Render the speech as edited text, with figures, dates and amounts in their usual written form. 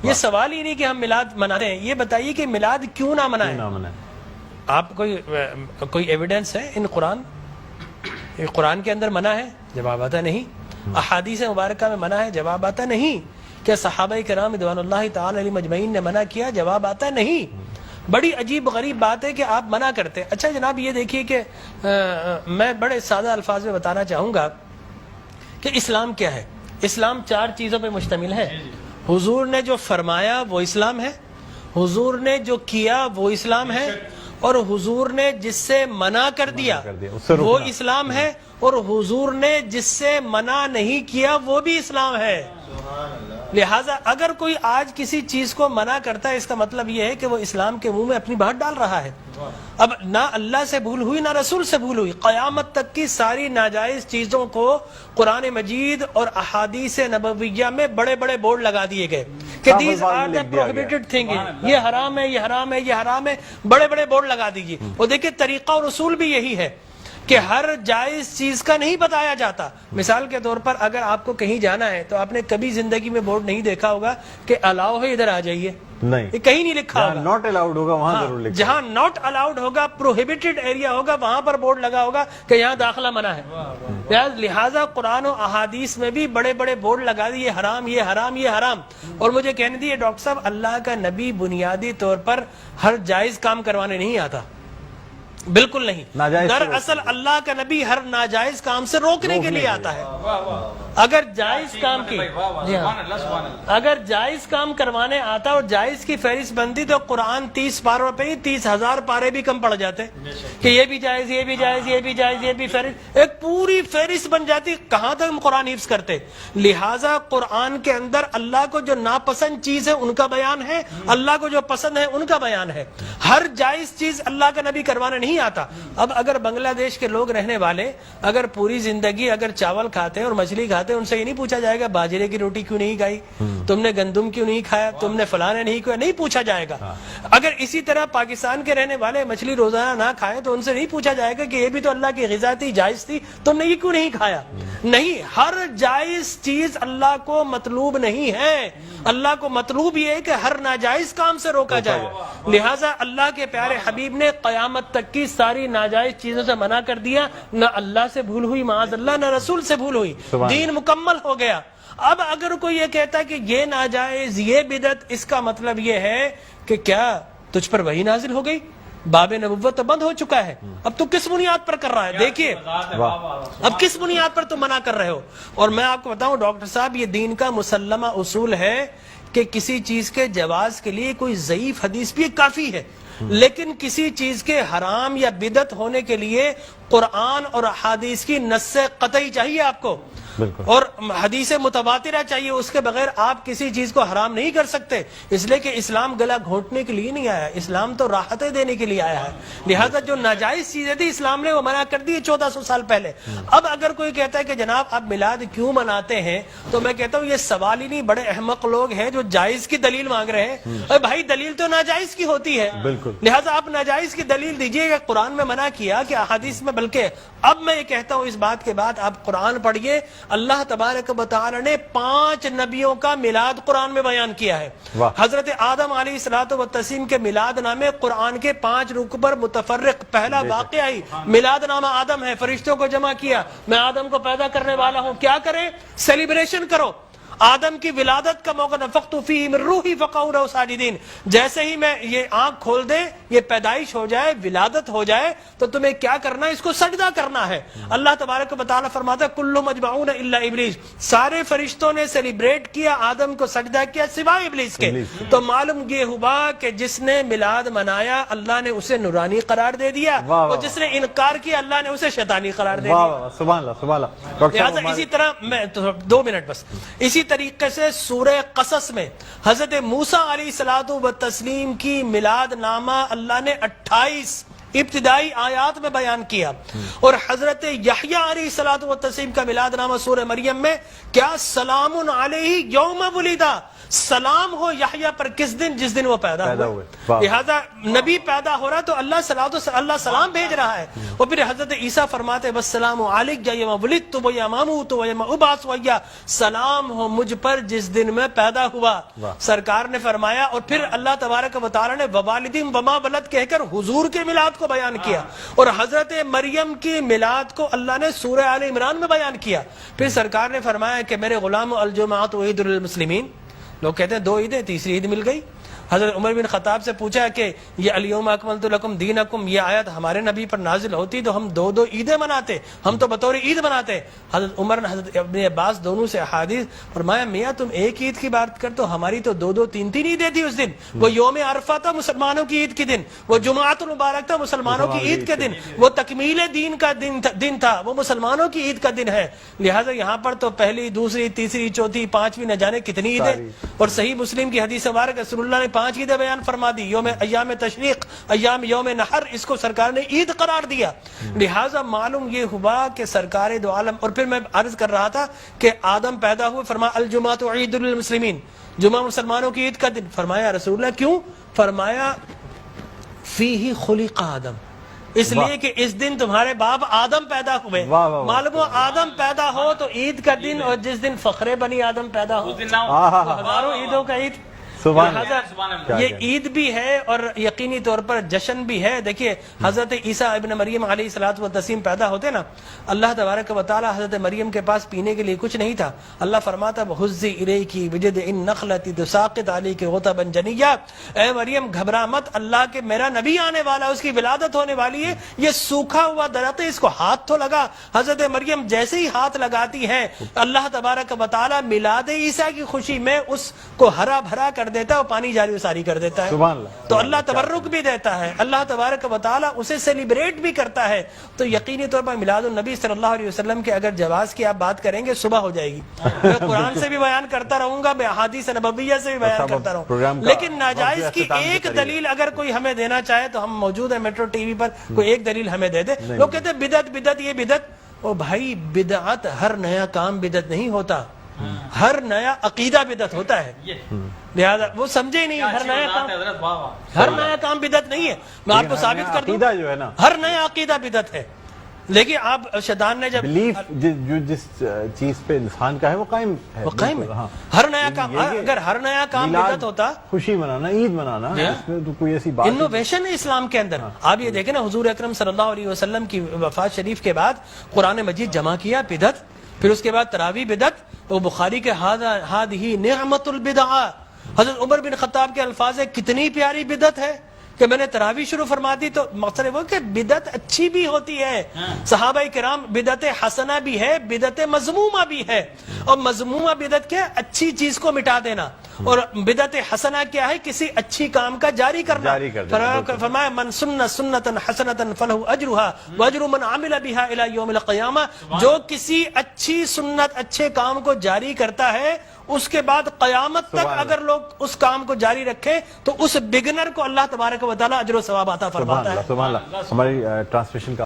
یہ سوال ہی نہیں کہ ہم میلاد مناتے ہیں، یہ بتائیے کہ میلاد کیوں نہ منائیں؟ آپ کوئی ایویڈنس ہے ان قرآن کے اندر منع ہے؟ جواب آتا نہیں۔ احادیث مبارکہ میں منع ہے؟ جواب آتا نہیں۔ کیا صحابہ کرام رضوان اللہ تعالی علیہ مجمعین نے منع کیا؟ جواب آتا نہیں۔ بڑی عجیب غریب بات ہے کہ آپ منع کرتے ہیں۔ اچھا جناب یہ دیکھیے کہ میں بڑے سادہ الفاظ میں بتانا چاہوں گا کہ اسلام کیا ہے۔ اسلام 4 چیزوں پہ مشتمل ہے۔ حضور نے جو فرمایا وہ اسلام ہے، حضور نے جو کیا وہ اسلام ہے، اور حضور نے جس سے منع کر دیا وہ اسلام ہے، اور حضور نے جس سے منع نہیں کیا وہ بھی اسلام ہے۔ لہٰذا اگر کوئی آج کسی چیز کو منع کرتا ہے، اس کا مطلب یہ ہے کہ وہ اسلام کے منہ میں اپنی بات ڈال رہا ہے۔ اب نہ اللہ سے بھول ہوئی نہ رسول سے بھول ہوئی، قیامت تک کی ساری ناجائز چیزوں کو قرآن مجید اور احادیث نبویہ میں بڑے بڑے بورڈ لگا دیے گئے کہ these are the prohibited thing, یہ حرام ہے، یہ حرام ہے، یہ حرام ہے، بڑے بڑے بورڈ لگا دیجیے۔ اور دیکھیں طریقہ اور اصول بھی یہی ہے کہ ہر جائز چیز کا نہیں بتایا جاتا۔ مثال کے طور پر اگر آپ کو کہیں جانا ہے تو آپ نے کبھی زندگی میں بورڈ نہیں دیکھا ہوگا کہ الاؤ ہے ادھر آ جائیے، نہیں، کہیں نہیں لکھا ہوگا۔ ناٹ الاؤڈ ہوگا وہاں ضرور لکھا، جہاں ناٹ الاؤڈ ہوگا، پروہیبٹڈ ایریا ہوگا، وہاں پر بورڈ لگا ہوگا کہ یہاں داخلہ منع ہے۔ لہٰذا قرآن و احادیث میں بھی بڑے بڑے بورڈ لگا دیے، یہ حرام، یہ حرام، یہ حرام۔ اور مجھے کہنے دیے ڈاکٹر صاحب، اللہ کا نبی بنیادی طور پر ہر جائز کام کروانے نہیں آتا، بالکل نہیں۔ دراصل اللہ کا نبی ہر ناجائز کام سے روکنے کے لیے آتا ہے۔ اگر جائز کام کی اگر جائز کام کروانے آتا اور جائز کی فہرست بنتی تو قرآن 30 پاروں پہ ہی 30,000 پارے بھی کم پڑ جاتے کہ یہ بھی جائز، یہ بھی جائز، یہ بھی جائز، یہ بھی فہرست، ایک پوری فہرست بن جاتی۔ کہاں تک ہم قرآن حفظ کرتے؟ لہٰذا قرآن کے اندر اللہ کو جو ناپسند چیز ہے ان کا بیان ہے، اللہ کو جو پسند ہے ان کا بیان ہے۔ ہر جائز چیز اللہ کا نبی کروانے نہیں آتا۔ اب اگر بنگلہ دیش کے لوگ رہنے والے اگر پوری زندگی اگر چاول کھاتے ہیں اور مچھلی کھاتے ہیں، ان سے یہ نہیں پوچھا جائے گا باجرے کی روٹی کیوں نہیں کھائی، تم نے گندم کیوں نہیں کھایا، تم نے فلاں نہیں کھایا، نہیں پوچھا جائے گا۔ اگر اسی طرح پاکستان کے رہنے والے مچھلی روزانہ نہ کھائے تو ان سے نہیں پوچھا جائے گا کہ یہ بھی تو اللہ کی غذا تھی، جائز تھی، تم نے یہ کیوں نہیں کھایا۔ نہیں، ہر جائز چیز اللہ کو مطلوب نہیں ہے۔ اللہ کو مطلوب یہ ہے کہ ہر ناجائز کام سے روکا جائے۔ لہٰذا اللہ کے پیارے حبیب نے قیامت تک کی ساری ناجائز چیزوں سے منع کر دیا، نہ اللہ سے بھول ہوئی معاذ اللہ، نہ رسول سے بھول ہوئی، دین مکمل ہو گیا۔ اب اگر کوئی یہ کہتا ہے کہ یہ ناجائز، یہ بدعت، اس کا مطلب یہ ہے کہ کیا تجھ پر وحی نازل ہو گئی؟ باب نبوت تو بند ہو چکا ہے، اب تو کس بنیاد پر کر رہا ہے؟ دیکھیے اب کس بنیاد پر تم منع کر رہے ہو۔ اور میں آپ کو بتاؤں ڈاکٹر صاحب، یہ دین کا مسلمہ اصول ہے کہ کسی چیز کے جواز کے لیے کوئی ضعیف حدیث بھی کافی ہے، لیکن کسی چیز کے حرام یا بدعت ہونے کے لیے قرآن اور احادیث کی نص قطعی چاہیے آپ کو، اور حدیث متواترہ چاہیے، اس کے بغیر آپ کسی چیز کو حرام نہیں کر سکتے۔ اس لیے کہ اسلام گلا گھونٹنے کے لیے نہیں آیا، اسلام تو راحتیں دینے کے لیے آیا ہے۔ لہذا جو ناجائز چیزیں تھی اسلام نے وہ منع کر دی 1400 سال پہلے۔ اب اگر کوئی کہتا ہے کہ جناب آپ میلاد کیوں مناتے ہیں، تو میں کہتا ہوں یہ سوال ہی نہیں، بڑے احمق لوگ ہیں جو جائز کی دلیل مانگ رہے ہیں۔ اے بھائی دلیل تو ناجائز کی ہوتی ہے، لہذا آپ ناجائز کی دلیل دیجئے کہ قرآن میں منع کیا کہ احادیث میں، بلکہ اب میں یہ کہتا ہوں اس بات کے بعد آپ قرآن پڑھیے، اللہ تبارک و تعالی نے 5 نبیوں کا میلاد قرآن میں بیان کیا ہے۔ حضرت آدم علیہ الصلوۃ والتسلیم کے میلاد نامے قرآن کے 5 رکوع پر متفرق، پہلا واقعہ ہی میلاد نامہ آدم ہے، فرشتوں کو جمع کیا، میں آدم کو پیدا کرنے والا ہوں، کیا کریں؟ سیلیبریشن کرو۔ آدم کی ولادت کا موقع، نفخت فیہ من روحی فقعوا لہ ساجدین، جیسے ہی میں یہ آنکھ کھول دے، یہ پیدائش ہو جائے، ولادت ہو جائے، تو تمہیں کیا کرنا ہے؟ اس کو سجدہ کرنا ہے۔ اللہ تبارک و تعالیٰ فرماتا ہے کل مجمعون الا ابلیس، سارے فرشتوں نے سیلیبریٹ کیا، آدم کو سجدہ کیا سوائے ابلیس کے۔ تو معلوم یہ ہوا کہ جس نے میلاد منایا اللہ نے اسے نورانی قرار دے دیا، اور جس نے انکار کیا اللہ نے اسے شیطانی قرار دے دیا۔ سبحان اللہ سبحان اللہ۔ لہٰذا اسی طرح میں 2 منٹ بس، اسی طریقے سے سورہ قصص میں حضرت موسیٰ علیہ الصلوۃ والتسلیم کی میلاد نامہ اللہ نے 28 ابتدائی آیات میں بیان کیا. اور حضرت یحییٰ علیہ الصلوۃ والتسلیم کا میلاد نامہ سورہ مریم میں کیا سلام علیہ یوم ولدا، سلام ہو یحییٰ پر کس دن؟ جس دن وہ پیدا ہوئے. لہذا نبی پیدا ہو رہا تو اللہ سلام بھیج رہا ہے. اور پھر حضرت عیسیٰ فرماتے والسلام علیک یوم ولدت ویوم اموت ویوم ابعث حیا، سلام ہو مجھ پر جس دن میں پیدا ہوا. سرکار نے فرمایا. اور پھر اللہ تبارک و تعالی نے ووالدین وما ولد کہہ کر حضور کے میلاد کو بیان کیا. اور حضرت مریم کی میلاد کو اللہ نے سورہ آل عمران میں بیان کیا. پھر سرکار نے فرمایا کہ میرے غلام الجمعۃ عید للمسلمین. لوگ کہتے ہیں 2 عیدیں، تیسری عید مل گئی. حضرت عمر بن خطاب سے پوچھا کہ یہ الیوم اکملت لکم دینکم، یہ آیت ہمارے نبی پر نازل ہوتی تو ہم 2 عیدیں مناتے، ہم تو بطور عید مناتے. حضرت عمر نے حضرت ابن عباس دونوں سے احادیث فرمایا میاں تم ایک عید کی بات کرتے ہو، ہماری تو 2 3 عیدیں تھی اس دن. وہ یوم عرفہ تھا مسلمانوں کی عید کے دن، وہ جمعۃ المبارک تھا مسلمانوں کی عید کے دن، وہ تکمیل دین کا دن تھا، وہ مسلمانوں کی عید کا دن ہے. لہٰذا یہاں پر تو پہلی، دوسری، تیسری، چوتھی، 5ویں نہ جانے کتنی عیدیں. اور صحیح مسلم کی حدیث مبارک رسول اللہ نے 5 عیدیں بیان فرما دی. ایام تشریق، ایام یوم نحر، اس کو سرکار نے عید قرار دیا. لہٰذا معلوم یہ ہوا کہ سرکار دو عالم. اور پھر میں عرض کر رہا تھا کہ آدم پیدا ہوئے، فرمایا الجمعۃ عید للمسلمین، جمعہ مسلمانوں کی عید کا دن. فرمایا رسول اللہ کیوں؟ فرمایا فیہ خلق آدم، اس لیے کہ اس دن تمہارے باپ آدم پیدا ہوئے. معلوم ہو آدم پیدا ہو تو عید کا دن، اور جس دن فخر بنی آدم پیدا ہو ہزاروں عیدوں کا عید. یہ عید بھی ہے اور یقینی طور پر جشن بھی ہے. دیکھیے حضرت عیسیٰ ابن مریم علیہ الصلوۃ والتسلیم پیدا ہوتے نا، اللہ تبارک و تعالی حضرت مریم کے پاس پینے کے لیے کچھ نہیں تھا. اللہ فرماتا وَهُزِّ إِلَيْكِ بِجِذْعِ النَّخْلَةِ تُسَاقِطْ عَلَيْكِ رُطَبًا جَنِيًّا، اے مریم گھبرا مت، اللہ کے میرا نبی آنے والا، اس کی ولادت ہونے والی ہے. یہ سوکھا ہوا درخت ہے، اس کو ہاتھ تو لگا. حضرت مریم جیسے ہی ہاتھ لگاتی ہے اللہ تبارک و تعالی میلاد عیسیٰ کی خوشی میں اس کو ہرا بھرا کر دیتا ہے اور پانی جاری و ساری کر دیتا ہے. تو اللہ تبرک بھی دیتا ہے، اللہ تبارک و تعالی اسے سیلیبریٹ بھی کرتا ہے. تو یقینی طور پر میلاد النبی صلی اللہ علیہ وسلم کے اگر جواز کی آپ بات کریں گے صبح ہو جائے گی. میں قرآن سے بھی بیان کرتا رہوں گا، میں احادیث نبویہ سے بھی بیان کرتا رہوں. لیکن ناجائز کی ایک دلیل اگر کوئی ہمیں دینا چاہے تو ہم موجود ہیں میٹرو ٹی وی پر، کوئی ایک دلیل ہمیں دے دے. لوگ کہتے ہیں بدعت بدعت، یہ بدعت. او بھائی بدعت، ہر نیا کام بدعت نہیں ہوتا، ہر نیا عقیدہ بدعت ہوتا ہے. لہذا وہ سمجھے ہی نہیں، ہر نیا کام بدعت نہیں ہے. میں آپ کو ثابت کر دوں ہر نیا عقیدہ بدعت ہے. لیکن آپ شیطان نے جب جو جس چیز پہ انسان کا ہے وہ قائم ہے، ہر نیا کام، اگر ہر نیا کام بدعت ہوتا، خوشی منانا، عید منانا، اس میں تو کوئی ایسی بات انوویشن ہے اسلام کے اندر. آپ یہ دیکھیں نا حضور اکرم صلی اللہ علیہ وسلم کی وفات شریف کے بعد قرآن مجید جمع کیا، بدعت. پھر اس کے بعد تراویح بدعت. وہ بخاری کے ہذہ نعمت البدع. حضرت عمر بن خطاب کے الفاظ ہے کتنی پیاری بدعت ہے کہ میں نے تراویح شروع فرما دی. تو مقصد وہ کہ بدعت اچھی بھی ہوتی ہے. صحابہ کرام بدعت حسنہ بھی ہے، بدعت مذمومہ بھی ہے. اور مذمومہ بدعت کیا؟ اچھی چیز کو مٹا دینا. اور بدعت حسنہ کیا ہے؟ کسی اچھی کام کا جاری کرنا. فرمایا من سن سنتا حسنتا فلہ اجرھا واجر من عمل بها الى یوم القیامہ. جو کسی اچھی سنت، اچھے کام کو جاری کرتا ہے، اس کے بعد قیامت تک اگر لوگ اس کام کو جاری رکھیں تو اس بگنر کو اللہ تبارک و تعالی اجر و ثواب عطا فرماتا ہے. ہماری ٹرانسمیشن کا